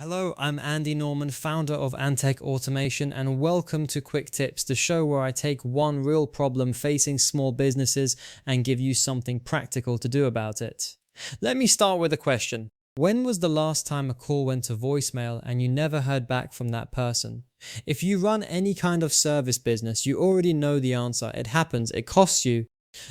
Hello, I'm Andy Norman, founder of Antek Automation, and welcome to Quick Tips, the show where I take one real problem facing small businesses and give you something practical to do about it. Let me start with a question. When was the last time a call went to voicemail and you never heard back from that person? If you run any kind of service business, you already know the answer. It happens, it costs you.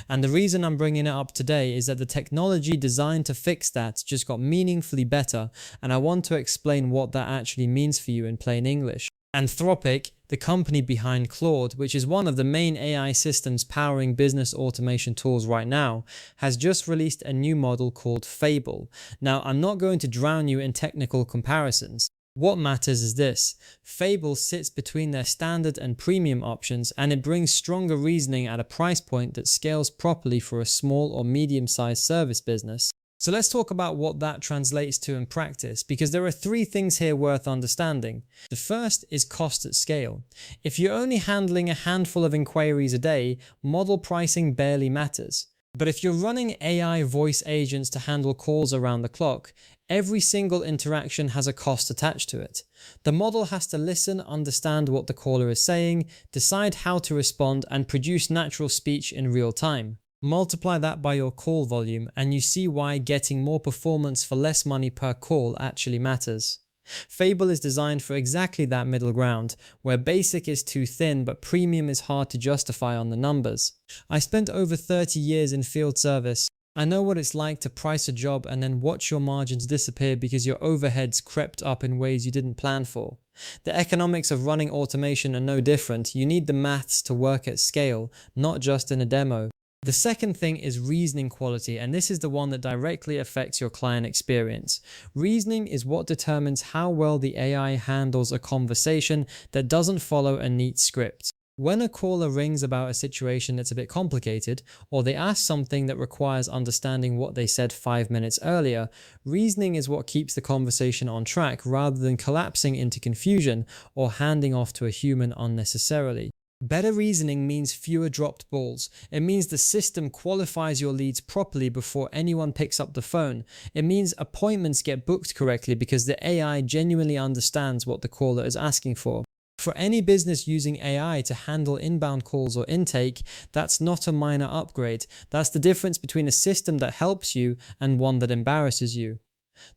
And the reason I'm bringing it up today is that the technology designed to fix that just got meaningfully better, and I want to explain what that actually means for you in plain English. Anthropic, the company behind Claude, which is one of the main AI systems powering business automation tools right now, has just released a new model called Fable. Now, I'm not going to drown you in technical comparisons. What matters is this: Fable sits between their standard and premium options, and it brings stronger reasoning at a price point that scales properly for a small or medium-sized service business. So let's talk about what that translates to in practice, because there are three things here worth understanding. The first is cost at scale. If you're only handling a handful of inquiries a day, model pricing barely matters. But if you're running AI voice agents to handle calls around the clock, every single interaction has a cost attached to it. The model has to listen, understand what the caller is saying, decide how to respond, and produce natural speech in real time. Multiply that by your call volume and you see why getting more performance for less money per call actually matters. Fable is designed for exactly that middle ground, where basic is too thin but premium is hard to justify on the numbers. I spent over 30 years in field service. I know what it's like to price a job and then watch your margins disappear because your overheads crept up in ways you didn't plan for. The economics of running automation are no different. You need the maths to work at scale, not just in a demo. The second thing is reasoning quality, and this is the one that directly affects your client experience. Reasoning is what determines how well the AI handles a conversation that doesn't follow a neat script. When a caller rings about a situation that's a bit complicated, or they ask something that requires understanding what they said 5 minutes earlier, reasoning is what keeps the conversation on track rather than collapsing into confusion or handing off to a human unnecessarily. Better reasoning means fewer dropped balls. It means the system qualifies your leads properly before anyone picks up the phone. It means appointments get booked correctly because the AI genuinely understands what the caller is asking for. For any business using AI to handle inbound calls or intake, that's not a minor upgrade. That's the difference between a system that helps you and one that embarrasses you.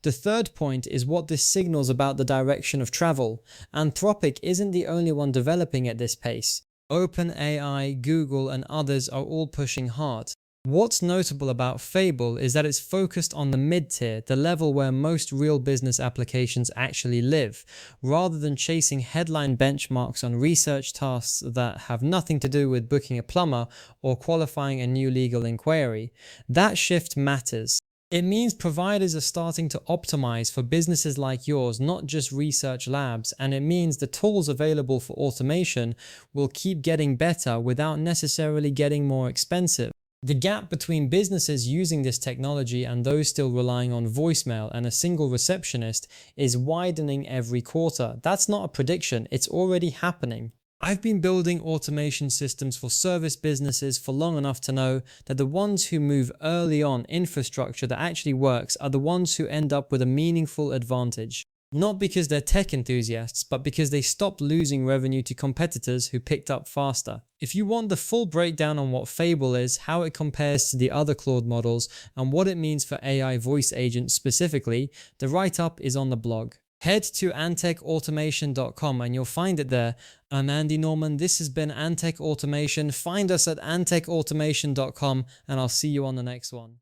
The third point is what this signals about the direction of travel. Anthropic isn't the only one developing at this pace. OpenAI, Google, and others are all pushing hard. What's notable about Fable is that it's focused on the mid-tier, the level where most real business applications actually live, rather than chasing headline benchmarks on research tasks that have nothing to do with booking a plumber or qualifying a new legal inquiry. That shift matters. It means providers are starting to optimize for businesses like yours, not just research labs, and it means the tools available for automation will keep getting better without necessarily getting more expensive. The gap between businesses using this technology and those still relying on voicemail and a single receptionist is widening every quarter. That's not a prediction, it's already happening. I've been building automation systems for service businesses for long enough to know that the ones who move early on infrastructure that actually works are the ones who end up with a meaningful advantage. Not because they're tech enthusiasts, but because they stopped losing revenue to competitors who picked up faster. If you want the full breakdown on what Fable is, how it compares to the other Claude models, and what it means for AI voice agents specifically, the write-up is on the blog. Head to antekautomation.com and you'll find it there. I'm Andy Norman. This has been Antek Automation. Find us at antekautomation.com and I'll see you on the next one.